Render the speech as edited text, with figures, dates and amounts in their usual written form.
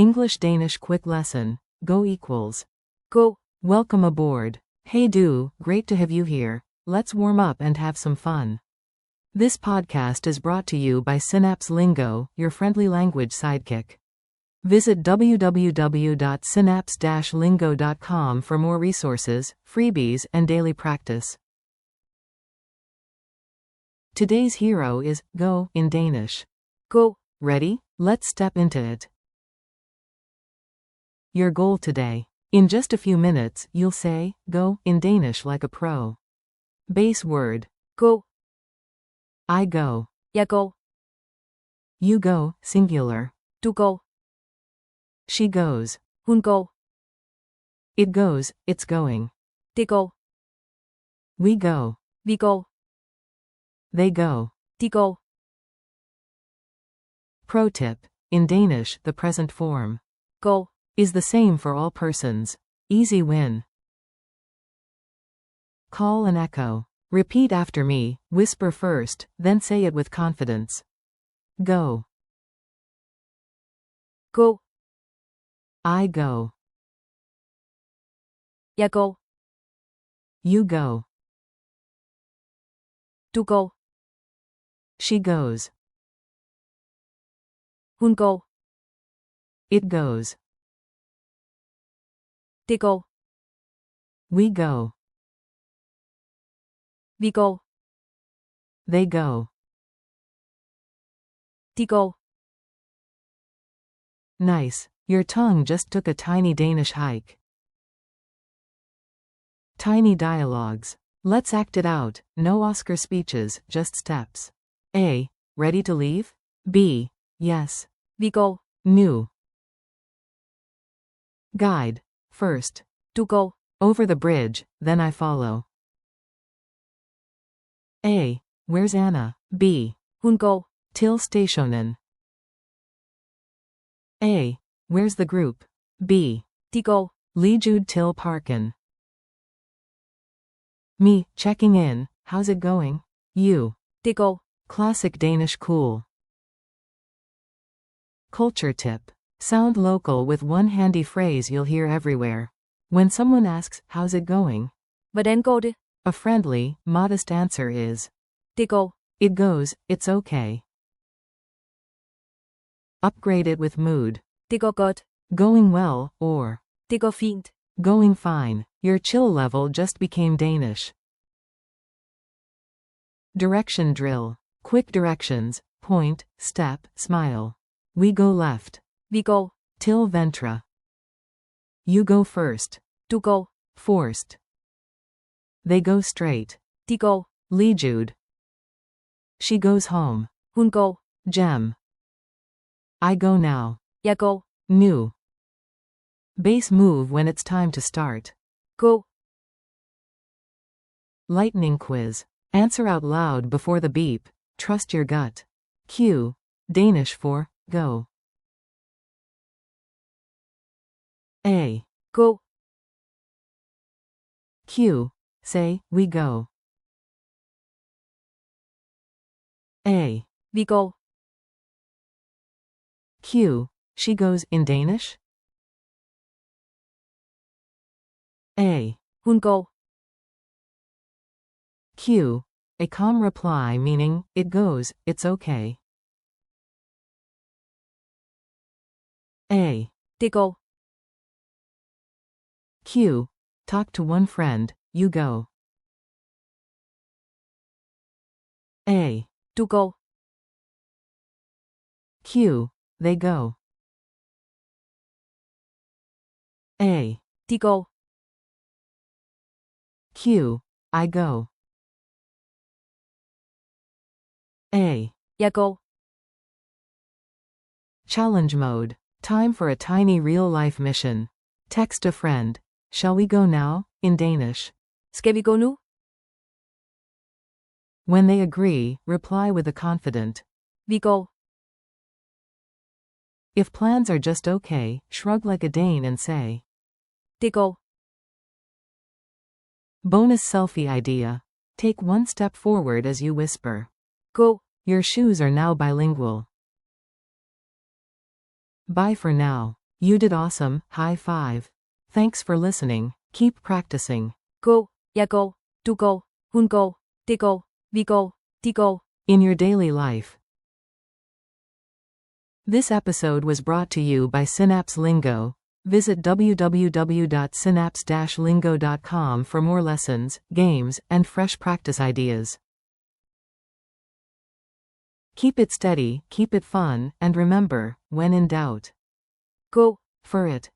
English-Danish quick lesson. Go equals. Gå. Welcome aboard. Hey do, great to have you here. Let's warm up and have some fun. This podcast is brought to you by Synapse Lingo, your friendly language sidekick. Visit www.synapse-lingo.com for more resources, freebies, and daily practice. Today's hero is go in Danish. Gå. Ready? Let's step into it. Your goal today. In just a few minutes, you'll say go in Danish like a pro. Base word. Gå. I go. Jeg går. You go, singular. Du går. She goes. Hun går. It goes, it's going. Det går. We go. Vi går. They go. De går. Pro tip. In Danish, the present form Går. is the same for all persons. Easy win. Call and echo. Repeat after me, whisper first, then say it with confidence. Go. Gå. I go. Jeg går. You go. Du går. She goes. Hun går. It goes. Det går. We go. Vi går. They go. De går. Nice. Your tongue just took a tiny Danish hike. Tiny dialogues. Let's act it out. No Oscar speeches, just steps. A. Ready to leave? B. Yes. Vi går. New. Guide. First. Du går. Over the bridge, then I follow. A. Where's Anna? B. Hun går. Till stationen. A. Where's the group? B. De går. Lijude till parken. Me, checking in, how's it going? You. Det går. Classic Danish cool. Culture tip. Sound local with one handy phrase you'll hear everywhere. When someone asks, how's it going? Hvordan går det? A friendly, modest answer is, Det går. it goes, it's okay. Upgrade it with mood. Det går godt. Going well, or Det går fint. going fine. Your chill level just became Danish. Direction drill. Quick directions. Point, step, smile. We go left. Vi går. Till ventre. You go first. Du går. Forced. They go straight. De går. Lijude. She goes home. Hun går. Gem. I go now. Jeg går. New. Base move when it's time to start. Gå. Lightning quiz. Answer out loud before the beep. Trust your gut. Q. Danish for go. A. Gå. Q. Say, we go. A. Vi går. Q. She goes in Danish. A. Hun går. Q. A calm reply meaning, it goes, it's okay. A. Det går. Q. Talk to one friend, you go. A. Du går. Q. They go. A. De går. Q. I go. A. Jeg går. Challenge mode. Time for a tiny real-life mission. Text a friend. Shall we go now? In Danish. Skal vi gå nu? When they agree, reply with a confident. Vi går. If plans are just okay, shrug like a Dane and say. Det går. Bonus selfie idea. Take one step forward as you whisper. Gå. Your shoes are now bilingual. Bye for now. You did awesome, high five. Thanks for listening. Keep practicing. Gå. Jeg går. Du går. Hun går. Det går. Vi går. De går. In your daily life. This episode was brought to you by Synapse Lingo. Visit www.synapse-lingo.com for more lessons, games, and fresh practice ideas. Keep it steady, keep it fun, and remember, when in doubt, Gå. for it.